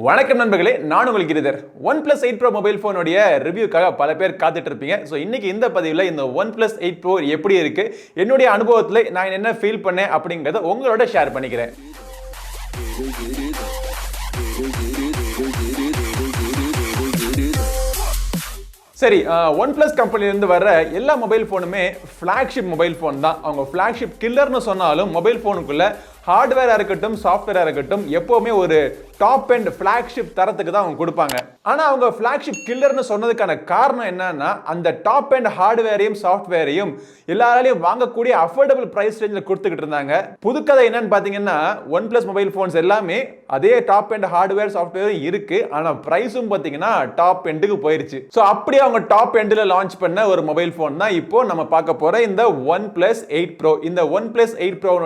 வணக்கம் நண்பர்களே, நான் உங்கள் கிரிதர். OnePlus 8 Pro மொபைல் ஃபோனுடைய ரிவ்யூக்காக பல பேர் காத்துட்டு இருப்பீங்க. ஸோ இன்னைக்கு இந்த பதிவில் இந்த OnePlus 8 Pro எப்படி இருக்கு, என்னுடைய அனுபவத்தில் நான் என்ன ஃபீல் பண்ணேன் அப்படிங்கிறத உங்களோட ஷேர் பண்ணிக்கிறேன். சரி, OnePlus கம்பெனிலேருந்து வர எல்லா மொபைல் ஃபோனுமே ஃப்ளாக்ஷிப் மொபைல் ஃபோன் தான். அவங்க ஃப்ளாக்ஷிப் கில்லர்னு சொன்னாலும் மொபைல் ஃபோனுக்குள்ள ஹார்ட்வேராக இருக்கட்டும் சாஃப்ட்வேராக இருக்கட்டும் எப்போவுமே ஒரு டாப் அண்ட் ஃப்ளாக்ஷிப் தரத்துக்கு தான் அவங்க கொடுப்பாங்க. ஆனால் அவங்க ஃப்ளாக்ஷிப் கில்லர்னு சொன்னதுக்கான காரணம் என்னன்னா, அந்த டாப் அண்ட் ஹார்ட்வேரையும் சாஃப்ட்வேரையும் எல்லாராலையும் வாங்கக்கூடிய அஃபோர்டபுள் பிரைஸ் ரேஞ்சில் கொடுத்துக்கிட்டு இருந்தாங்க. புதுக்கதை என்னன்னு பார்த்தீங்கன்னா, OnePlus மொபைல் ஃபோன்ஸ் எல்லாமே அதே டாப் அண்ட் ஹார்ட்வேர் சாஃப்ட்வேர் இருக்கு, ஆனால் ப்ரைஸும் பார்த்தீங்கன்னா டாப் எண்டுக்கு போயிருச்சு. ஸோ அப்படி அவங்க டாப் எண்டில் லான்ச் பண்ண ஒரு மொபைல் ஃபோன் தான் இப்போ நம்ம பார்க்க போற இந்த OnePlus 8 Pro. இந்த OnePlus 8 Pro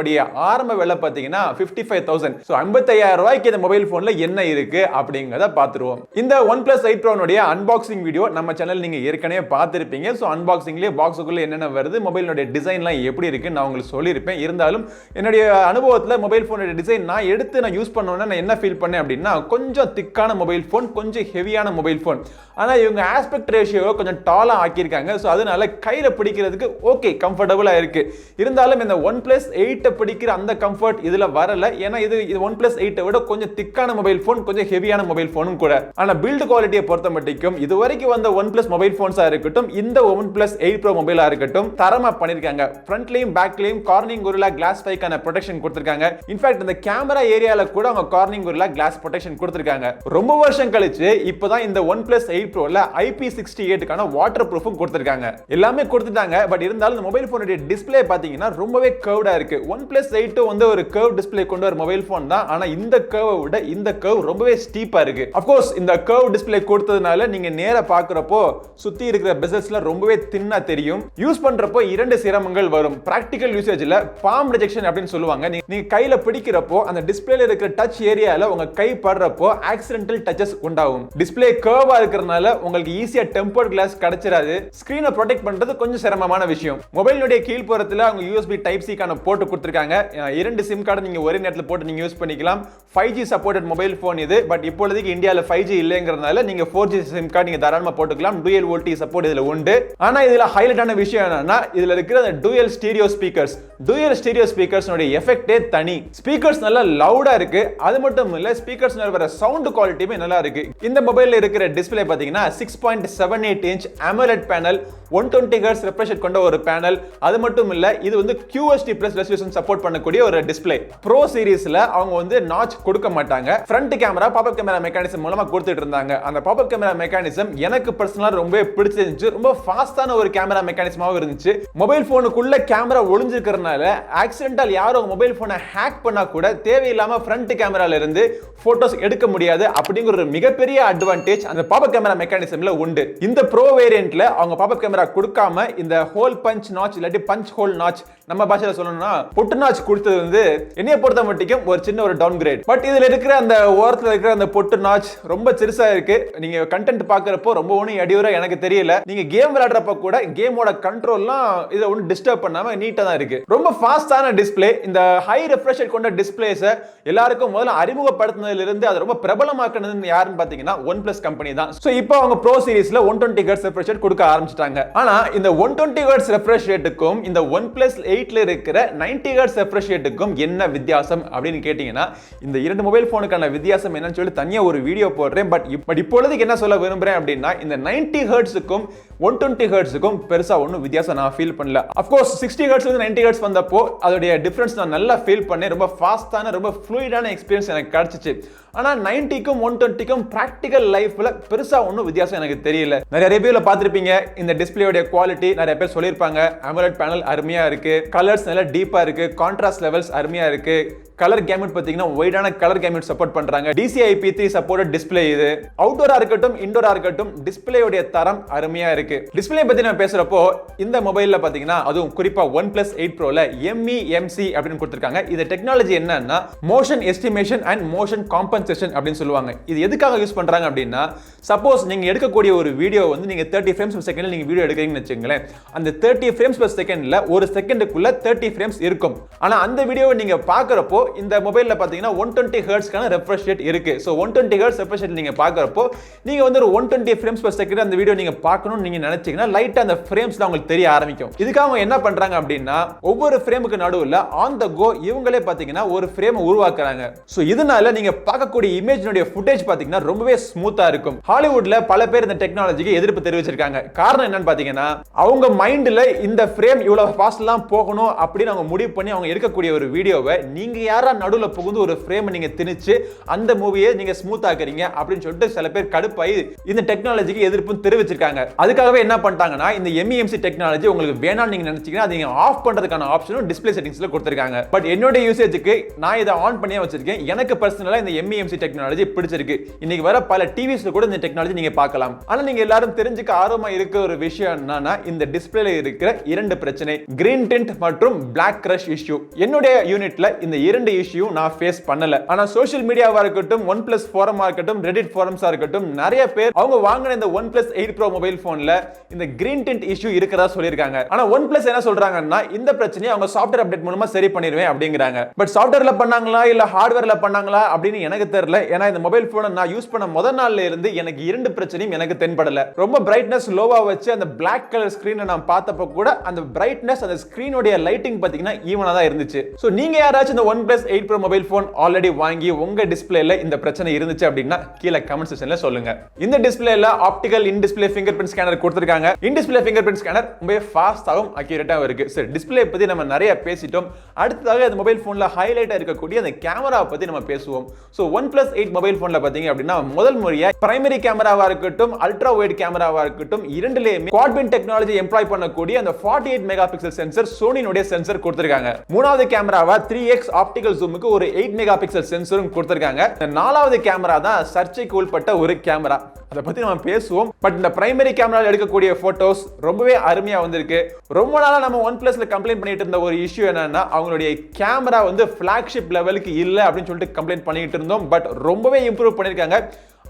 ஆரம்ப விலை பார்த்தீங்கன்னா 55,000. ஸோ 55,000 ரூபாய்க்கு இந்த மொபைல் ஃபோன்ல என்ன இருக்கு அப்படிங்கறத பார்த்துருவோம். இந்த OnePlus 8 Pro அன்பாக்சிங் வீடியோ நம்ம சேனல் நீங்க ஏற்கனவே பார்த்திருப்பீங்க. ஸோ அன்பாக்சிங்லேயே பாக்ஸுக்குள்ள என்னென்ன வருது, மொபைலோட டிசைன்லாம் எப்படி இருக்கு நான் உங்களுக்கு சொல்லியிருப்பேன். இருந்தாலும் என்னுடைய அனுபவத்தில் மொபைல் ஃபோனோட டிசைன் நான் யூஸ் பண்ணோன்னா நான் என்ன ஃபீல் பண்ணேன் அப்படின்னா, கொஞ்சம் திக்கான மொபைல் ஃபோன், கொஞ்சம் ஹெவியான மொபைல் ஃபோன். ஆனால் இவங்க ஆஸ்பெக்ட் ரேஷியோ கொஞ்சம் டாலா ஆக்கியிருக்காங்க. ஸோ அதனால கையில பிடிக்கிறதுக்கு ஓகே கம்ஃபர்டபுளா இருக்கு. இருந்தாலும் இந்த OnePlus 8 பிடிக்கிற அந்த கம்ஃபர்ட் இதுல வரல. ஏன்னா இது OnePlus 8 விட கொஞ்சம் திக்கான மொபைல் ஃபோன், கொஞ்சம் ஹெவியான மொபைல் ஃபோனும் கூட. ஆனா பில்ட் குவாலிட்டியை பொறுத்த மட்டும் இதுவரைக்கும் வந்த OnePlus மொபைல் ஃபோன்ஸா இருக்கட்டும், இந்த OnePlus 8 Pro மொபைலா இருக்கட்டும், தரமா பண்ணிருக்காங்க. ஃப்ரண்ட்லயும் பேக்லயும் கார்னிங் கொரில்லா கிளாஸ் 5க்கான ப்ரொடெக்ஷன் கொடுத்திருக்காங்க. இன்ஃபேக்ட் இந்த கேமரா ஏரியால கூட அவங்க கார்னிங் கொரில்லா கிளாஸ் ப்ரொடெக்ஷன் கொடுத்திருக்காங்க. ரொம்ப வருஷம் கழிச்சு இப்பதான் இந்த OnePlus 8 Proல IP68க்கான வாட்டர் ப்ரூஃபும் கொடுத்திருக்காங்க. எல்லாமே கொடுத்துட்டாங்க. பட் இருந்தாலும் இந்த மொபைல் ஃபோனுடைய டிஸ்ப்ளே பாத்தீங்கன்னா ரொம்பவே கர்வ்டா இருக்கு. OnePlus 8 வந்து ஒரு கர்வ் டிஸ்ப்ளே கொண்ட ஒரு மொபைல் ஃபோன் தான். ஆனா இந்த கர்வை விட இந்த கர்வ் ரொம்பவே ஸ்டீப்பா இருக்கு. ஆஃப் கோர்ஸ் இந்த கர்வ் டிஸ்ப்ளே கொடுத்ததுனால நீங்க நேரா பார்க்கறப்போ சுத்தி இருக்கிற பெசல்ஸ்ல ரொம்பவே தின்னா தெரியும். யூஸ் பண்றப்போ இரண்டு சிரமங்கள் வரும். பிராக்டிகல் யூசேஜ்ல பாம் ரிஜெக்ஷன் அப்படின்னு சொல்லுவாங்க. நீங்க கையில பிடிக்கிறப்போ அந்த டிஸ்ப்ளேல இருக்கிற டச் ஏரியால உங்க கை படுறப்போ ஆக்சிடென்டல் டச்சஸ் உண்டாகும். டிஸ்ப்ளே கர்வா இருக்கிறதுனால உங்களுக்கு ஈஸியா டெம்பர்ட் கிளாஸ் கிடைச்சிராது. ஸ்கிரீனை ப்ரொடெக்ட் பண்றது கொஞ்சம் சிரமமான விஷயம். மொபைலுடைய கீழ்ப்புறத்துல அவங்க USB Type C கான போர்ட் கொடுத்திருக்காங்க. இரண்டு சிம் கார்டு நீங்க ஒரே நேரத்துல போட்டு நீங்க யூஸ் பண்ணிக்கலாம். 5G சப்போர்ட்டட் மொபைல் ஃபோன் இது. பட் இப்பொழுதைக்கு இந்தியால 5G இல்லைங்கிறதுனால நீங்க 4G சிம் கார்டு நீங்க தாராளமா போட்டுக்கலாம். டூயல் வோல்டேஜ் சப்போர்ட் இதுல உண்டு. ஆனா இதுல ஹைலைட்டான விஷயம் என்னன்னா, இதுல இருக்கிற அந்த dual stereo speakers. Dual stereo ஸ்பீக்கர்ஸ்னுடைய எஃபெக்டே தனி. ஸ்பீக்கர்ஸ் நல்லா லவுடா இருக்கு. அது மட்டும் இல்ல, ஸ்பீக்கர்ஸ்ல வர சவுண்ட் குவாலிட்டியுமே நல்லா இருக்கு. இந்த மொபைல்ல இருக்கிற டிஸ்ப்ளே பாத்தீங்கன்னா 6.78 inch AMOLED panel, 120 Hz refresh rate கொண்ட ஒரு பேனல். அது மட்டும் இல்ல, இது வந்து QHD+ ரெசல்யூஷன் சப்போர்ட் பண்ணக்கூடிய ஒரு டிஸ்ப்ளே. ப்ரோ சீரிஸ்ல அவங்க வந்து நாட்ச் கொடுக்க மாட்டாங்க. Front camera pop-up camera mechanism மூலமா கொடுத்துட்டு இருந்தாங்க. அந்த பாப்அப் கேமரா மெக்கானிசம் எனக்கு பர்சனலா ரொம்ப பிடிச்சிருந்துச்சு. ரொம்ப ஃபாஸ்டான ஒரு கேமரா மெக்கானிசமாவும் இருந்துச்சு. மொபைல் போனுக்குள்ள கேமரா ஒளிஞ்சிருக்கிறதுனால ஆக்சிடென்டல் யாரும் மொபைல் போனை ஹேக் பண்ணா கூட தேவையில்லாம ஃப்ரண்ட் கேமரால இருந்து போட்டோஸ் எடுக்க முடியாது. அப்படிங்கிற ஒரு மிகப்பெரிய அட்வான்டேஜ் அந்த பாப்அப் கேமரா மெக்கானிசம்ல உண்டு. இந்த ப்ரோ வேரியன்ட்ல அவங்க பாப்அப் கேமரா கொடுக்காம இந்த ஹோல் பஞ்ச் நாட்ச் இல்லாட்டி பஞ்ச் ஹோல் நாட்ச், நம்ம பாஷையில சொல்லணும்னா பொட்டு நாட்ச் கொடுத்தது வந்து என்னைய பொறுத்த மட்டும் ஒரு சின்ன ஒரு டவுன் கிரேட். பட் இதுல இருக்கிற அந்த ஓரத்துல இருக்கிற அந்த பொட்டு நாட்ச் ரொம்ப சிறுசா இருக்கு. நீங்க கண்டென்ட் பாக்குறப்போ ரொம்ப ஒன்னும் அடியூரா எனக்கு தெரியல. நீங்க கேம் விளையாடுறப்ப கூட கேமோட கண்ட்ரோல்லாம் இதை ஒன்றும் டிஸ்டர்ப் பண்ணாம நீட்டா தான் இருக்கு. ரொம்ப ஃபாஸ்டான டிஸ்ப்ளே. இந்த ஹை ரெஃப்ரெஷ் ரேட் கொண்ட டிஸ்ப்ளேஸ் எல்லாருக்கும் முதல்ல அறிமுகப்படுத்தினதுல இருந்து அது ரொம்ப பிரபலமாக்குனது யாருன்னு பாத்தீங்கன்னா OnePlus கம்பெனி தான். சோ இப்போ அவங்க ப்ரோ சீரிஸ்ல 120 Hz ரெஃப்ரெஷ் ரேட் கொடுக்க ஆரம்பிச்சிட்டாங்க. ஆனா இந்த 120 Hz ரெஃப்ரெஷ் ரேட்டுக்கும் இந்த OnePlus 8ல இருக்கிற 90 Hz ரெஃப்ரெஷ் ரேட்டுக்கும் என்ன வித்தியாசம் அப்படின்னு கேட்டீங்கன்னா, இந்த இரண்டு மொபைல் போனுக்கான வித்தியாசம் என்னன்னு சொல்லி தனியா ஒரு வீடியோ போடுறேன். பட் இப்பொழுதுக்கு என்ன சொல்ல விரும்புறேன் அப்படின்னா, இந்த 90 Hzக்கும் 120 Hzக்கும் பெருசா ஒன்றும் வித்தியாசம் நான் ஃபீல் பண்ணல. அஃப்கோர்ஸ் 60 Hz வந்து 90 Hz வந்தப்போ அதோடைய டிஃபரன்ஸ் நான் நல்லா ஃபீல் பண்ணேன். ரொம்ப ஃபாஸ்டான ரொம்ப ஃப்ளூயிடான எக்ஸ்பீரியன்ஸ் எனக்கு கிடைச்சிச்சு. ஆனா 90க்கும் 120க்கும் பிராக்டிகல் லைஃப்ல பெருசா ஒன்றும் வித்தியாசம் எனக்கு தெரியல. நிறைய ரிவ்யூல பார்த்திருப்பீங்க இந்த டிஸ்ப்ளேயோட குவாலிட்டி. நிறைய பேர் சொல்லியிருப்பாங்க AMOLED பேனல் அருமையா இருக்கு, கலர்ஸ் நல்லா டீப்பா இருக்கு, கான்ட்ராஸ்ட் லெவல்ஸ் அருமையா இருக்கு, கலர் கேமெட் பாத்தீங்கன்னா வைடான கலர் கேமெட் சப்போர்ட் பண்றாங்க, DCI-P3 சப்போர்ட்டட் டிஸ்ப்ளே இது. அவுட்டோரா இருக்கட்டும் இன்டோரா இருக்கட்டும் டிஸ்ப்ளேயோட தரம் அருமையா இருக்கு. இருக்கு. டிஸ்ப்ளே பத்தி நம்ம பேசுறப்போ இந்த மொபைல்ல பாத்தீங்கன்னா அதுவும் குறிப்பா OnePlus 8 Proல MEMC அப்படின்னு கொடுத்திருக்காங்க. இந்த டெக்னாலஜி என்னன்னா motion estimation and motion compensation அப்படின்னு சொல்லுவாங்க. இது எதுக்காக யூஸ் பண்றாங்க அப்படின்னா சப்போஸ் நீங்க எடுக்கக்கூடிய ஒரு வீடியோ வந்து நீங்க 30 frames per second நீங்க வீடியோ எடுக்கிறீங்கன்னு வச்சுங்களேன். அந்த 30 frames per secondல ஒரு செகண்டுக்குள்ள 30 frames இருக்கும். ஆனா அந்த வீடியோவை நீங்க பார்க்கறப்போ இந்த மொபைல்ல பாத்தீங்கன்னா 120 Hz கான refresh rate இருக்கு. சோ 120 Hz refresh rate நீங்க பார்க்கறப்போ நீங்க வந்து ஒரு 120 frames per second அந்த வீடியோ நீங்க பார்க்கணும்னு நீங்க நினைச்சீங்கன்னா லைட்டா அந்த ஃப்ரேம்ஸ்ல உங்களுக்கு தெரிய ஆரம்பிக்கும். இதுக்காக அவங்க என்ன பண்றாங்க அப்படின்னா ஒவ்வொரு ஃப்ரேமுக்கு நடுவுல ஆன் த கோ இவங்களே பாத்தீங்கன்னா ஒரு ஃப்ரேம் உருவாக்குறாங்க. சோ இதனால நீங்க பார்க்கக்கூடிய இமேஜ்னுடைய ஃபுட்டேஜ் பாத்தீங்கன்னா ரொம்பவே ஸ்மூத்தா இருக்கும். ஹாலிவுட்ல பல பேர் இந்த டெக்னாலஜிக்கு எதிர்ப்பு தெரிவிச்சிருக்காங்க. காரணம் என்னன்னு பாத்தீங்கன்னா அவங்க மைண்ட்ல இந்த ஃப்ரேம் இவ்வளவு ஃபாஸ்ட்லாம் போகணும் அப்படின்னு அவங்க முடிவு பண்ணி அவங்க எடுக்கக்கூடிய ஒரு வீடியோவை நீங்க யாரா நடுவுல புகுந்து ஒரு ஃப்ரேம் நீங்க திணிச்சு அந்த மூவியை நீங்க ஸ்மூத் ஆக்குறீங்க அப்படின்னு சொல்லிட்டு சில பேர் கடுப்பாய் இந்த டெக்னாலஜிக்கு எதிர்ப்பு தெரிவிச்சிருக்காங்க. அதுக்காகவே என்ன பண்ணிட்டாங்கன்னா இந்த MEMC டெக்னாலஜி உங்களுக்கு வேணாம்னு நீங்க நினைச்சீங்கன்னா அதை நீங்க ஆஃப் பண்றதுக்கான ஆப்ஷனும் டிஸ்ப்ளே செட்டிங்ஸ்ல கொடுத்திருக்காங்க. பட் என்னோட யூசேஜுக்கு நான் இதை ஆன் பண்ணியே வச்சிருக்கேன். எனக்கு பர்சனலா இந்த MEMC டெக்னாலஜி பிடிச்சிருக்கு. இன்னைக்கு வர பல டிவிஸ்ல கூட இந்த டெக்னாலஜி நீங்க பார்க்கலாம். ஆனா நீங்க எல்லாரும் தெரிஞ்சுக்க ஆர்வமா இருக்க ஒரு விஷயம் என்னன்னா இந்த டிஸ்ப்ளேல இருக்கிற இரண்டு பிரச்சனை, கிரீன் டிண்ட் மற்றும் பிளாக் கிரஷ் இஷ்யூ. என்னுடைய யூனிட்ல இந்த இரண்டு இஷ்யூ நான் ஃபேஸ் பண்ணல. ஆனா சோஷியல் மீடியாவா இருக்கட்டும், OnePlus ஃபோரமா இருக்கட்டும், ரெடிட் ஃபோரம்ஸா இருக்கட்டும், நிறைய பேர் அவங்க வாங்கின இந்த OnePlus 8 Pro மொபைல் போன்ல இந்த கிரீன் டிண்ட் இஷ்யூ இருக்கிறதா சொல்லிருக்காங்க. ஆனா OnePlus என்ன சொல்றாங்கன்னா இந்த பிரச்சனையை அவங்க சாஃப்ட்வேர் அப்டேட் மூலமா சரி பண்ணிடுவேன் அப்படிங்கிறாங்க. பட் சாஃப்ட்வேர்ல பண்ணாங்களா இல்ல ஹார்ட்வேர்ல பண்ணாங்களா அப்படின்னு எனக்கு தெரியல. ஏன்னா இந்த மொபைல் போனை நான் யூஸ் பண்ண முதல் நாள்ல இருந்து எனக்கு இரண்டு பிரச்சனையும் எனக்கு தென்படல. ரொம்ப பிரைட்னஸ் லோவா வச்சு அந்த Black கலர் ஸ்கிரீனை நான் பார்த்தப்ப கூட அந்த பிரைட்னஸ் அந்த ஸ்கிரீனோட லைட்டிங் பாத்தீங்கன்னா ஈவனா தான் இருந்துச்சு. சோ நீங்க யாராச்சும் இந்த OnePlus 8 Pro mobile phone already வாங்கி உங்க டிஸ்ப்ளேல இந்த பிரச்சனை இருந்துச்சு அப்படின்னா கீழே கமெண்ட் செக்ஷன்ல சொல்லுங்க. இந்த டிஸ்ப்ளேல optical in display fingerprint scanner கொடுத்திருக்காங்க. In display fingerprint scanner ரொம்ப ஃபாஸ்டாவும் அக்யூரேட்டாவும் இருக்கு. சரி, டிஸ்ப்ளே பத்தி நம்ம நிறைய பேசிட்டோம். அடுத்ததாக இந்த மொபைல் போன்ல ஹைலைட்டா இருக்கக்கூடிய அந்த கேமரா பத்தி நம்ம பேசுவோம். சோ OnePlus 8 மொபைல் போன்ல பாத்தீங்க அப்படின்னா முதல் முறையா பிரைமரி கேமராவா இருக்கட்டும், அல்ட்ரா வைட் கேமராவா இருக்கட்டும், இரண்டிலேயுமே குவாட் பின் டெக்னாலஜி எம்ப்ளாய் பண்ணக்கூடிய அந்த 48 மெகா பிக்சல் சென்சர் சோனியோட சென்சர் கொடுத்திருக்காங்க. மூணாவது கேமராவா 3x ஆப்டிகல் ஜூமுக்கு ஒரு 8 மெகா பிக்சல் சென்சரும் கொடுத்திருக்காங்க. நாலாவது கேமரா தான் சர்ச்சைக்கு உட்பட்ட ஒரு கேமரா. அதை பத்தி நம்ம பேசுவோம். பட் இந்த பிரைமரி கேமரால எடுக்கக்கூடிய போட்டோஸ் ரொம்பவே அருமையா வந்திருக்கு. ரொம்ப நாளா நம்ம OnePlusல கம்ப்ளைண்ட் பண்ணிட்டு இருந்த ஒரு இஷ்யூ என்னன்னா அவங்களுடைய கேமரா வந்து ஃபிளாக்ஷிப் லெவலுக்கு இல்ல அப்படின்னு சொல்லிட்டு கம்ப்ளைண்ட் பண்ணிட்டு இருந்தோம். பட் ரொம்பவே இம்ப்ரூவ் பண்ணிருக்காங்க.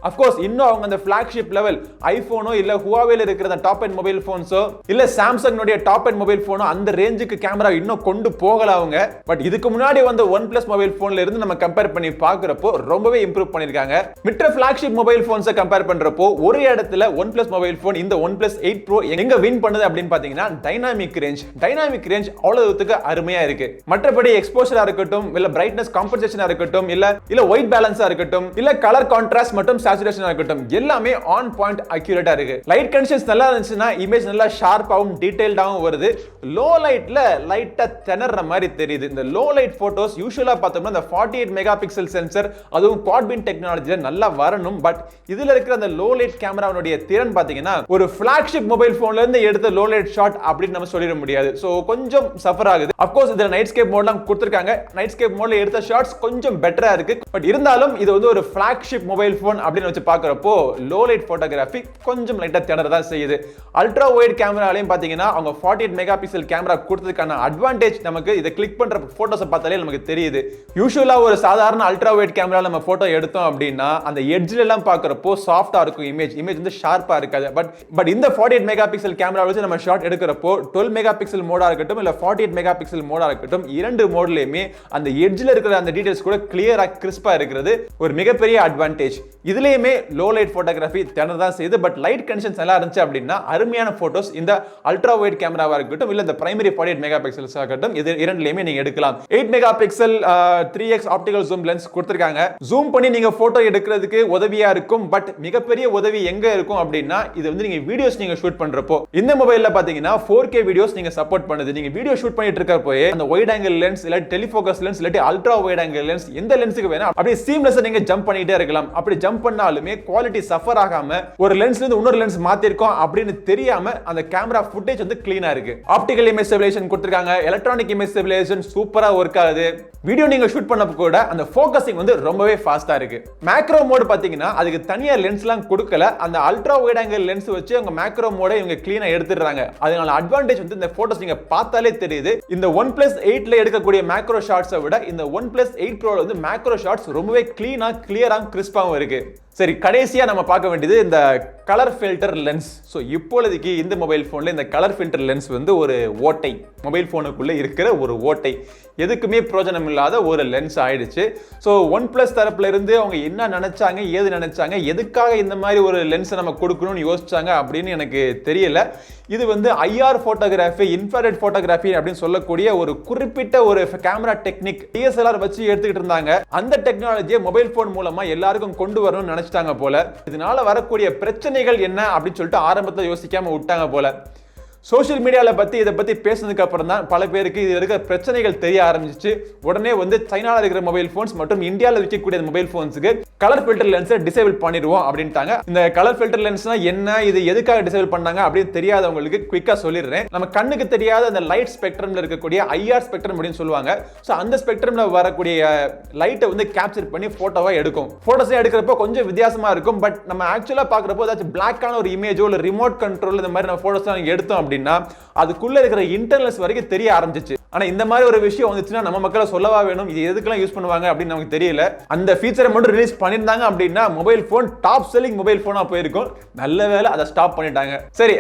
Of course இன்னும் அவங்க அந்த flagship level ஐபோனோ இல்ல ஹுவாவேல இருக்கிற அந்த டாப் எண்ட் மொபைல் போன்ஸோ இல்ல சாம்சங்கோட டாப் எண்ட் மொபைல் போனோ அந்த ரேஞ்சுக்கு கேமரா இன்னும் கொண்டு போகல அவங்க. பட் இதுக்கு முன்னாடி வந்த OnePlus மொபைல் போன்ல இருந்து நம்ம கம்பேர் பண்ணி பார்க்கறப்போ ரொம்பவே இம்ப்ரூவ் பண்ணிருக்காங்க. மற்ற flagship மொபைல் போன்ஸை கம்பேர் பண்றப்போ ஒரு இடத்துல OnePlus மொபைல் போன் இந்த OnePlus 8 Pro எங்க வின் பண்ணுது அப்படின்னு பாத்தீங்கன்னா டைனாமிக் ரேஞ்ச் அவ்வளவுக்கு அருமையா இருக்கு. மற்றபடி எக்ஸ்போஷரா இருக்கட்டும் இல்ல பிரைட்னஸ் காம்பன்சேஷனா இருக்கட்டும் இல்ல ஒயிட் பேலன்ஸா இருக்கட்டும் இல்ல கலர் கான்ட்ராஸ்ட் மற்றும் சேச்சுரேஷன் இருக்கட்டும் எல்லாமே ஆன் பாயிண்ட் அக்யூரேட்டா இருக்கு. லைட் கண்டிஷன்ஸ் நல்லா இருந்துச்சுன்னா இமேஜ் நல்லா ஷார்ப்பாவும் டீடைல்டாவும் வருது. லோ லைட்ல லைட்டா திணற மாதிரி தெரியுது. இந்த லோ லைட் போட்டோஸ் யூசுவலா பார்த்தோம்னா இந்த 48 மெகா பிக்சல் சென்சர் அதுவும் குவாட் பின் டெக்னாலஜில நல்லா வரணும். பட் இதுல இருக்கிற அந்த லோ லைட் கேமராவுடைய திறன் பாத்தீங்கன்னா ஒரு ஃபிளாக்ஷிப் மொபைல் போன்ல இருந்து எடுத்த லோ லைட் ஷாட் அப்படின்னு நம்ம சொல்லிட முடியாது. சோ கொஞ்சம் சஃபர் ஆகுது. ஆஃப் கோர்ஸ் இதுல நைட் ஸ்கேப் மோட்லாம் கொடுத்திருக்காங்க. நைட் ஸ்கேப் மோட்ல எடுத்த ஷாட்ஸ் கொஞ்சம் பெட்டரா இருக்கு. பட் இருந்தாலும் இது வந்து ஒரு ஃபிளாக்ஷிப் மொபைல் போன் அப்படின்னு வச்சு பார்க்கறப்போ லோ லைட் போட்டோகிராஃபி கொஞ்சம் லைட்டா திணறதான் செய்யுது. அல்ட்ரா வைட் கேமராலையும் பாத்தீங்கன்னா அவங்க 48 மெகா பிக்சல் கேமரா கொடுத்ததுக்கான அட்வான்டேஜ் நமக்கு இதை கிளிக் பண்ற போட்டோஸை பார்த்தாலே நமக்கு தெரியுது. யூசுவலா ஒரு சாதாரண அல்ட்ரா வைட் கேமரா நம்ம போட்டோ எடுத்தோம் அப்படின்னா அந்த எட்ஜ்ல எல்லாம் பார்க்கறப்போ சாஃப்டா இருக்கும் இமேஜ் வந்து ஷார்ப்பா இருக்காது. பட் இந்த 48 மெகா பிக்சல் கேமரா வச்சு நம்ம ஷாட் எடுக்கிறப்போ 12 மெகா பிக்சல் மோடா இருக்கட்டும் இல்ல 48 மெகா பிக்சல் மோடா இருக்கட்டும் இரண்டு மோட்லயுமே அந்த எட்ஜ்ல இருக்கிற அந்த டீடைல்ஸ் கூட கிளியரா கிறிஸ்பா இருக்கிறது ஒரு மிகப்பெரிய அட்வான்டேஜ். இதுலயுமே லோ லைட் போட்டோகிராஃபி திணறதான் செய்யுது. பட் லைட் கண்டிஷன்ஸ் நல்லா இருந்துச்சு அப்படின்னா அருமையான போட்டோஸ் இந்த அல்ட்ரா வைட் கேமராவா இருக்கட்டும் இல்ல இந்த பிரைமரி 48 மெகா பிக்சல்ஸ் ஆகட்டும் இது இரண்டுலயுமே நீங்க எடுக்கலாம். 8 mega pixel 3x optical zoom lens கொடுத்திருக்காங்க. ஜூம் பண்ணி நீங்க போட்டோ எடுக்கிறதுக்கு உதவியா இருக்கும். பட் மிகப்பெரிய உதவி எங்க இருக்கும் அப்படின்னா இது வந்து நீங்க வீடியோஸ் நீங்க ஷூட் பண்றப்போ இந்த மொபைல்ல பாத்தீங்கன்னா 4K வீடியோஸ் நீங்க சப்போர்ட் பண்ணுது. நீங்க வீடியோ ஷூட் பண்ணிட்டு இருக்கப்போ அந்த வைட் ஆங்கிள் லென்ஸ் இல்ல டெலிஃபோகஸ் லென்ஸ் இல்ல அல்ட்ரா வைட் ஆங்கிள் லென்ஸ் எந்த லென்ஸுக்கு வேணா அப்படியே சீம்லெஸ்ஸா நீங்க ஜம்ப் பண்ணிட்டே இருக்கலாம். அப்படி ஜம்ப் பண்ண பண்ணாலுமே குவாலிட்டி சஃபர் ஆகாம ஒரு லென்ஸ்ல இருந்து இன்னொரு லென்ஸ் மாத்திருக்கோம் அப்படின்னு தெரியாம அந்த கேமரா ஃபுட்டேஜ் வந்து கிளீனா இருக்கு. ஆப்டிகல் இமேஜ் ஸ்டெபிலைசேஷன் கொடுத்திருக்காங்க, எலக்ட்ரானிக் இமேஜ் ஸ்டெபிலைசேஷன் சூப்பரா ஒர்க் ஆகுது. வீடியோ நீங்க ஷூட் பண்ணப்ப கூட அந்த ஃபோக்கசிங் வந்து ரொம்பவே ஃபாஸ்டா இருக்கு. மேக்ரோ மோட் பாத்தீங்கன்னா அதுக்கு தனியா லென்ஸ்லாம் கொடுக்கல, அந்த அல்ட்ரா வைட் ஆங்கிள் லென்ஸ் வச்சு அவங்க மேக்ரோ மோட இவங்க கிளீனா எடுத்துறாங்க. அதனால அட்வான்டேஜ் வந்து இந்த போட்டோஸ் நீங்க பார்த்தாலே தெரியுது. இந்த OnePlus 8ல எடுக்கக்கூடிய மேக்ரோ ஷாட்ஸை விட இந்த OnePlus 8 Pro வந்து மேக்ரோ ஷாட்ஸ் ரொம்பவே கிளீனா கிளியரா கிறிஸ்பாவும் இருக்கு. சரி, கடைசியா நம்ம பார்க்க வேண்டியது இந்த கலர் ஃபில்டர் லென்ஸ். ஸோ இப்பொழுதைக்கு இந்த மொபைல் ஃபோனில் இந்த கலர் ஃபில்டர் லென்ஸ் வந்து ஒரு ஓட்டை, மொபைல் ஃபோனுக்குள்ளே இருக்கிற ஒரு ஓட்டை, எதுக்குமே பிரயோஜனம் இல்லாத ஒரு லென்ஸ் ஆயிடுச்சு. ஸோ OnePlus தரப்புல இருந்து அவங்க என்ன நினைச்சாங்க, ஏது நினைச்சாங்க, எதுக்காக இந்த மாதிரி ஒரு லென்ஸை நம்ம கொடுக்கணும்னு யோசிச்சாங்க அப்படின்னு எனக்கு தெரியல. இது வந்து IR போட்டோகிராஃபி, இன்ஃப்ராரெட் போட்டோகிராஃபி அப்படின்னு சொல்லக்கூடிய ஒரு குறிப்பிட்ட ஒரு கேமரா டெக்னிக் DSLR வச்சு எடுத்துக்கிட்டு இருந்தாங்க. அந்த டெக்னாலஜியை மொபைல் போன் மூலமா எல்லாருக்கும் கொண்டு வரணும்னு நினைச்சிட்டாங்க போல. இதனால வரக்கூடிய பிரச்சனைகள் என்ன அப்படின்னு சொல்லிட்டு ஆரம்பத்தில் யோசிக்காம விட்டாங்க போல. சோஷியல் மீடியாவில் இதை பற்றி பேசினதுக்கு அப்புறம் தான் பல பேருக்கு இது இருக்கிற பிரச்சனைகள் தெரிய ஆரம்பிச்சிச்சு. உடனே வந்து சைனாவில் இருக்கிற மொபைல் ஃபோன்ஸ் மற்றும் இந்தியாவில் விற்கக்கூடிய மொபைல் ஃபோன்ஸுக்கு கலர் ஃபில்டர் லென்ஸை டிசேபிள் பண்ணிடுவோம் அப்படின்ட்டாங்க. இந்த கலர் ஃபில்டர் லென்ஸ்னா என்ன, இது எதுக்காக டிசேபிள் பண்ணாங்க அப்படின்னு தெரியாதவங்களுக்கு குயிக்காக சொல்லிடுறேன். நம்ம கண்ணுக்கு தெரியாத அந்த லைட் ஸ்பெக்ட்ரம்ல இருக்கக்கூடிய IR ஸ்பெக்ட்ரம் அப்படின்னு சொல்லுவாங்க. ஸோ அந்த ஸ்பெக்ட்ரம்ல வரக்கூடிய லைட்டை வந்து கேப்சர் பண்ணி போட்டோவா எடுக்கும். போட்டோஸை எடுக்கிறப்போ கொஞ்சம் வித்தியாசமா இருக்கும். பட் நம்ம ஆக்சுவலாக பார்க்குறப்போ ஏதாச்சும் பிளாக்கான ஒரு இமேஜோ இல்லை ரிமோட் கண்ட்ரோல் இந்த மாதிரி நம்ம போட்டோஸ் எடுத்தோம் அப்படின்னா அதுக்குள்ள இருக்கிற இன்டர்னல்ஸ் வரைக்கும் தெரிய ஆரம்பிச்சிச்சு. ஆனா இந்த மாதிரி ஒரு விஷயம் வந்துச்சுன்னா நம்ம மக்களை சொல்லவா வேணும், இது எதுக்கெல்லாம் யூஸ் பண்ணுவாங்க அப்படின்னு நமக்கு தெரியல. அந்த ஃபீச்சரை மட்டும் ரிலீஸ் பண்ணிருந்தாங்க அப்படின்னா mobile phone top selling mobile போனா போயிருக்கும். நல்ல வேளை அதை ஸ்டாப் பண்ணிட்டாங்க. சரி,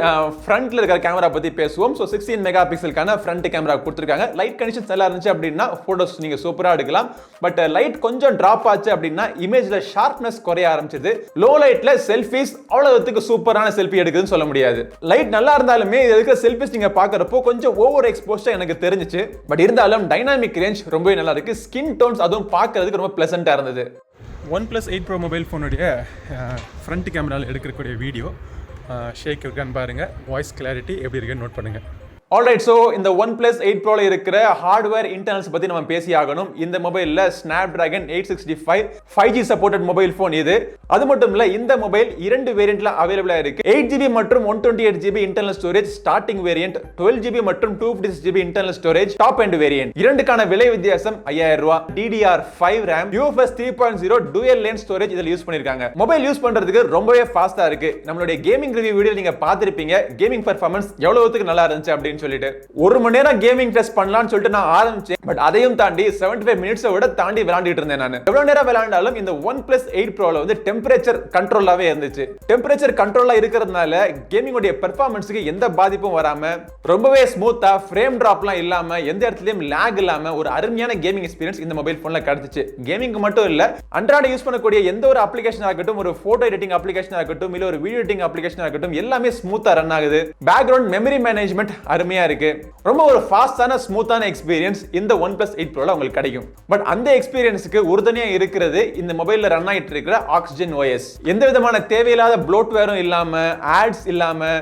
ஃப்ரண்ட்ல இருக்கிற கேமரா பத்தி பேசுவோம். ஸோ 16 மெகா பிக்சலுக்கான ஃப்ரண்ட் கேமரா கொடுத்துருக்காங்க. லைட் கண்டிஷன்ஸ் நல்லா இருந்துச்சு அப்படின்னா போட்டோஸ் நீங்க சூப்பரா எடுக்கலாம். பட் லைட் கொஞ்சம் டிராப் ஆச்சு அப்படின்னா இமேஜ்ல ஷார்ப்னஸ் குறைய ஆரம்பிச்சது. லோ லைட்ல செல்ஃபிஸ் அவ்வளவுக்கு சூப்பரான செல்ஃபி எடுக்குதுன்னு சொல்ல முடியாது. லைட் நல்லா இருந்தாலுமே இதுக்கு செல்ஃபிஸ் நீங்க பாக்குறப்போ கொஞ்சம் ஓவர் எக்ஸ்போஸ்டா எனக்கு தெரிஞ்சிச்சு. பட் இருந்தாலும் டைனாமிக் ரேஞ்ச் ரொம்பவே நல்லா இருக்கு. ஸ்கின் டோன்ஸ் அதுவும் பார்க்கிறதுக்கு ரொம்ப பிளசண்டா இருந்தது. OnePlus 8 Pro மொபைல் ஃபோனுடைய ஃப்ரண்ட் கேமராவில் எடுக்கக்கூடிய வீடியோ ஷேக் இருக்கான்னு பாருங்கள். வாய்ஸ் கிளாரிட்டி எப்படி இருக்குன்னு நோட் பண்ணுங்கள். ஆல்ரைட், ஸோ இந்த OnePlus 8 Proல இருக்கிற ஹார்ட்வேர் இன்டர்னல்ஸ் பற்றி நம்ம பேசி ஆகணும். இந்த மொபைலில் Snapdragon 865 5G supported mobile phone இது. அது மட்டும் இல்லை, இந்த மொபைல் 2 வேரியண்ட்ல அவைலபிளாக இருக்கு. 8GB மற்றும் 128GB internal storage starting variant, 12GB மற்றும் 256GB internal storage top end variant. இரண்டுக்கான விலை வித்தியாசம் 5000 ரூபாய். DDR5 RAM, UFS 3.0 dual lane storage இதில் யூஸ் பண்ணிருக்காங்க. மொபைல் யூஸ் பண்றதுக்கு ரொம்பவே ஃபாஸ்டா இருக்கு. நம்மளுடைய கேமிங் ரிவ்யூ வீடியோ நீங்க பார்த்திருப்பீங்க. கேமிங் பெர்ஃபார்மன்ஸ் எவ்வளவுக்கு நல்லா இருந்துச்சு அப்படின்னு சொல்லிட்டு ஒரு மணி நேரம் கேமிங் டெஸ்ட் பண்ணலாம்னு சொல்லிட்டு நான் ஆரம்பிச்சேன். பட் அதையும் தாண்டி 75 மினிட்ஸை விட தாண்டி விளையாடிட்டு இருந்தேன். நான் எவ்வளவு நேரம் விளையாண்டாலும் இந்த OnePlus 8 Proல வந்து டெம்பரேச்சர் கண்ட்ரோலாவே இருந்துச்சு. டெம்பரேச்சர் கண்ட்ரோலா இருக்கிறதுனால கேமிங் உடைய பெர்ஃபார்மன்ஸ்க்கு எந்த பாதிப்பும் வராம ரொம்பவே ஸ்மூத்தா, ஃப்ரேம் டிராப்லாம் இல்லாம, எந்த இடத்துலயும் லாக் இல்லாம ஒரு அருமையான கேமிங் எக்ஸ்பீரியன்ஸ் இந்த மொபைல் போன்ல கிடைச்சிச்சு. கேமிங்க்கு மட்டும் இல்ல, அன்றாட யூஸ் பண்ணக்கூடிய எந்த ஒரு அப்ளிகேஷனா இருக்கட்டும், ஒரு போட்டோ எடிட்டிங் அப்ளிகேஷனா இருக்கட்டும், இல்ல ஒரு வீடியோ எடிட்டிங் அப்ளிகேஷனா இருக்கட்டும், எல்லாமே ஸ்மூத்தா ரன் ஆகுது. பேக்ரவுண்ட் மெமரி மேனேஜ்மெண்ட் அருமையா இருக்கு. ரொம்ப ஒரு ஃபாஸ்டான ஸ்மூத்தான எக்ஸ்பீரியன்ஸ் இந்த OnePlus 8 Proல உங்களுக்கு கிடைக்கும். பட் அந்த எக்ஸ்பீரியன்ஸ்க்கு உறுதுணையா இருக்கிறது இந்த மொபைல்ல ரன் ஆயிட்டு இருக்கிற Oxygen OS. எந்த விதமான தேவையில்லாத ப்ளோட்வேரும் இல்லாம, ஆட்ஸ் இல்லாம,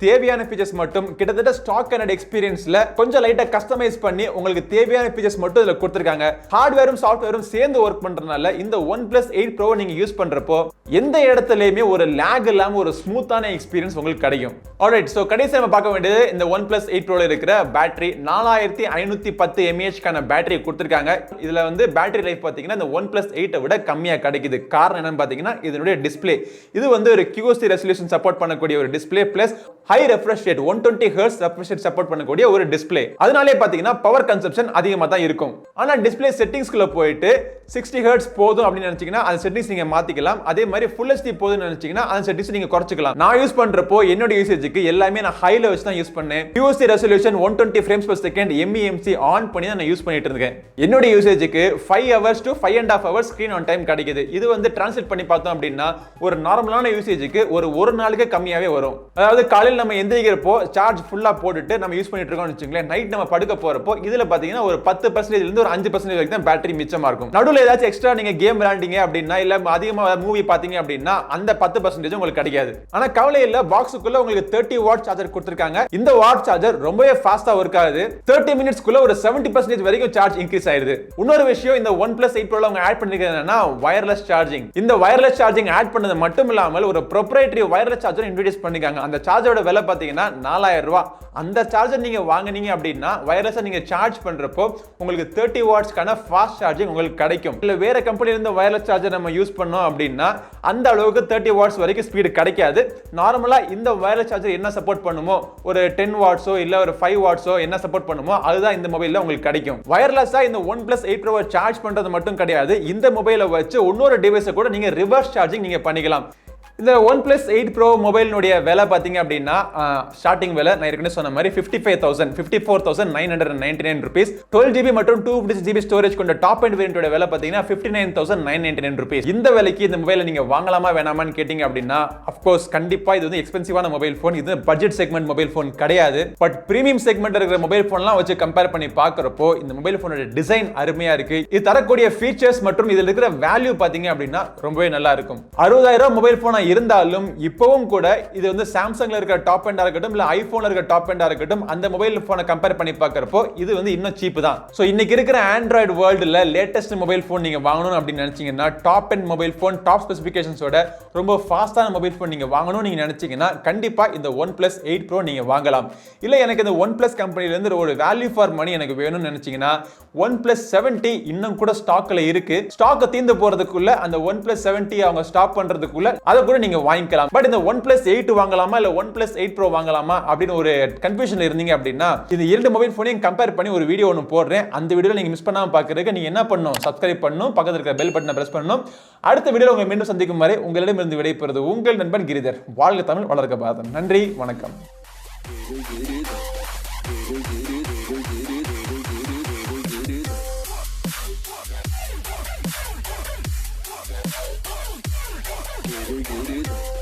தேவையான ஃபீச்சர்ஸ் மட்டும் கிட்டத்தட்ட ஸ்டாக் அண்ட் எக்ஸ்பீரியன்ஸ்ல கொஞ்சம் லைட்டா கஸ்டமைஸ் பண்ணி உங்களுக்கு தேவையான ஃபீச்சர்ஸ் மட்டும் இதுல கொடுத்திருக்காங்க. ஹார்ட்வேரும் சாஃப்ட்வேரும் சேர்ந்து ஒர்க் பண்றதுனால இந்த OnePlus 8 Pro நீங்க யூஸ் பண்றப்போ எந்த இடத்துலயுமே ஒரு லாக் இல்லாம ஒரு ஸ்மூத்தான எக்ஸ்பீரியன்ஸ் உங்களுக்கு கிடைக்கும். ஆல்ரைட், சோ கடைசியா நம்ம பார்க்க வேண்டியது இந்த OnePlus 8 Proல இருக்கிற பேட்டரி. 4510 mAh கான பேட்டரி கொடுத்திருக்காங்க. இதுல வந்து பேட்டரி லைஃப் பாத்தீங்கன்னா இந்த OnePlus 8 விட கம்மியா கிடைக்குது. காரணம் என்னன்னு பாத்தீங்கன்னா இதனுடைய டிஸ்ப்ளே. இது வந்து ஒரு QHD ரெசல்யூஷன் சப்போர்ட் பண்ணக்கூடிய ஒரு display plus high refresh rate 120 Hz refresh rate support பண்ணக்கூடிய ஒரு டிஸ்ப்ளே. அதனாலே பாத்தீங்கன்னா பவர் கன்சம்ப்ஷன் அதிகமா தான் இருக்கும். ஆனா டிஸ்ப்ளே செட்டிங்ஸ்க்குள்ள போயிட்டு 60 Hz போதும் அப்படின்னு நினைச்சீங்கன்னா அந்த செட்டிங்ஸ் நீங்க மாத்திக்கலாம். அதே மாதிரி Full HD போதும்னு நினைச்சீங்கன்னா அந்த செட்டிங்ஸ் நீங்க குறைச்சிக்கலாம். நான் யூஸ் பண்றப்போ என்னோட யூசேஜுக்கு எல்லாமே நான் ஹைல வச்சு தான் யூஸ் பண்ணேன். QHD resolution 120 frames per second MEMC on பண்ணி தான் நான் யூஸ் பண்ணிட்டு இருக்கேன். என்னோட யூசேஜுக்கு 5 hours to 5.5 hours screen on time கிடைக்குது. இது வந்து டிரான்ஸ்லேட் பண்ணி பார்த்தோம் அப்படின்னா ஒரு நார்மலான யூசேஜுக்கு ஒரு நாளுக்கு கம்மியாவே வரும். அதாவது காலையில் நம்ம எந்திரிக்கிறப்போ சார்ஜ் ஃபுல்லா போட்டுட்டு நம்ம யூஸ் பண்ணிட்டு இருக்கோம்னு வச்சுங்களேன், நைட் நம்ம படுக்க போறப்போ இதுல பாத்தீங்கன்னா ஒரு 10% இருந்து ஒரு 5% வரைக்கும் தான் பேட்டரி மிச்சமா இருக்கும். நடுவுல ஏதாச்சும் எக்ஸ்ட்ரா நீங்க கேம் விளையாண்டீங்க அப்படின்னா இல்ல அதிகமா மூவி பாத்தீங்க அப்படின்னா அந்த 10% உங்களுக்கு கிடைக்காது. ஆனா கவலை இல்ல, பாக்ஸுக்குள்ள உங்களுக்கு 30 வாட் சார்ஜர் கொடுத்திருக்காங்க. இந்த வாட் சார்ஜர் ரொம்பவே ஃபாஸ்டா ஒர்க் ஆகுது. 30 மினிட்ஸ்க்குள்ள ஒரு 70% வரைக்கும் சார்ஜ் இன்க்ரீஸ் ஆயிடுது. இன்னொரு விஷயம், இந்த OnePlus 8 Proல அவங்க ஆட் பண்ணிருக்கிறது என்னன்னா வயர்லெஸ் சார்ஜிங். இந்த வயர்லெஸ் சார்ஜிங் ஆட் பண்ணது மட்டும் இல்லாமல் ஒரு ப்ரொப்ரைட்டரி வயர்லெஸ் சார்ஜர் இன்ட்ரோ듀ஸ் பண்ணிருக்காங்க. அந்த சார்ஜரோட விலை பாத்தீங்கன்னா 4000 ரூபாய். அந்த சார்ஜர் நீங்க வாங்குனீங்க அப்படின்னா வயர்லெஸா நீங்க சார்ஜ் பண்றப்போ உங்களுக்கு 30 வாட்ஸ்க்கான ஃபாஸ்ட் சார்ஜிங் உங்களுக்கு கிடைக்கும். இல்ல வேற கம்பெனில இருந்து வயர்லெஸ் சார்ஜர் நம்ம யூஸ் பண்ணோம் அப்படின்னா அந்த அளவுக்கு 30 வாட்ஸ் வரைக்கும் ஸ்பீடு கிடைக்காது. நார்மலா இந்த வயர்லெஸ் சார்ஜர் என்ன சப்போர்ட் பண்ணுமோ ஒரு 10 வாட்ஸோ இல்ல ஒரு 5 வாட்ஸோ என்ன சப்போர்ட் பண்ணுமோ அதுதான் இந்த மொபைல்ல உங்களுக்கு கிடைக்கும். வயர்லெஸா இந்த OnePlus 8 Pro சார்ஜ் பண்றது மட்டும் கிடையாது, இந்த மொபைலை வச்சு இன்னொரு டிவைஸை கூட நீங்க ரிவர்ஸ் சார்ஜிங் நீங்க பண்ணிக்கலாம். இந்த OnePlus 8 Pro மொபைலினுடைய விலை பாத்தீங்க அப்படின்னா ஸ்டார்டிங் விலை நான் ஏற்கனவே சொன்ன மாதிரி 54,999 rupees. 12GB மற்றும் 256GB ஸ்டோரேஜ் கொண்ட டாப் எண்ட் வேரியன்ட்டோட விலை பாத்தீங்கன்னா 59,999 rupees. இந்த விலைக்கு இந்த மொபைலை நீங்க வாங்கலாமா வேணாமான்னு கேட்டிங்க அப்படின்னா of course கண்டிப்பா இது வந்து எக்ஸ்பென்சிவான மொபைல் ஃபோன். இது பட்ஜெட் செக்மெண்ட் மொபைல் ஃபோன் கிடையாது. பட் பிரீமியம் செக்மெண்ட் இருக்கிற மொபைல் ஃபோன்லாம் வச்சு கம்பேர் பண்ணி பார்க்கறப்போ இந்த மொபைல் ஃபோனோட டிசைன் அருமையா இருக்கு. இது தரக்கூடிய ஃபீச்சர்ஸ் மற்றும் இதில் இருக்கிற வேல்யூ பாத்தீங்க அப்படின்னா ரொம்பவே நல்லா இருக்கும். 60,000 மொபைல் ஃபோன் இருந்தாலும் இப்பவும் கூட இது வந்து சாம்சங்ல இருக்கிற டாப் எண்டா இருக்கட்டும் இல்ல ஐபோன்ல இருக்கிற டாப் எண்டா இருக்கட்டும் அந்த மொபைல் போனை கம்பேர் பண்ணி பார்க்கறப்போ இது வந்து இன்னும் சீப் தான். சோ இன்னைக்கு இருக்கிற ஆண்ட்ராய்டு வேர்ல்டுல லேட்டஸ்ட் மொபைல் போன் நீங்க வாங்கணும் அப்படின்னு நினைச்சீங்கன்னா top end mobile phone top ஸ்பெசிபிகேஷன்ஸோட ரொம்ப ஃபாஸ்டான மொபைல் போன் நீங்க வாங்கணும் நீங்க நினைச்சீங்கன்னா கண்டிப்பா இந்த OnePlus 8 Pro நீங்க வாங்கலாம். இல்ல எனக்கு இந்த OnePlus கம்பெனில இருந்து ஒரு வேல்யூ ஃபார் மணி எனக்கு வேணும்னு நினைச்சீங்கன்னா OnePlus 70 இன்னும் கூட ஸ்டாக்ல இருக்கு. ஸ்டாக் தீந்து போறதுக்குள்ள அந்த OnePlus 70 அவங்க ஸ்டாப் பண்றதுக்குள்ள அத கூட நீங்க வாங்கிக்கலாம். பட் இந்த OnePlus 8 வாங்கலாமா இல்ல OnePlus 8 Pro வாங்கலாமா அப்படின்னு ஒரு கன்ஃபியூஷன்ல இருந்தீங்க அப்படின்னா இந்த இரண்டு மொபைல் போனையும் கம்பேர் பண்ணி ஒரு வீடியோ ஒன்னு போடுறேன். அந்த வீடியோல நீங்க மிஸ் பண்ணாம பார்க்கிறதுக்கு நீங்க என்ன பண்ணணும், சப்ஸ்கிரைப் பண்ணணும், பக்கத்துல இருக்கிற பெல் பட்டனை பிரஸ் பண்ணணும். அடுத்த வீடியோல உங்களை மீண்டும் சந்திக்கும் வரை உங்களிடமிருந்து விடைபெறுவது உங்கள் நண்பன் கிரிதர். வாழ்க தமிழ், வளர்க பாரதம். நன்றி, வணக்கம். Get it.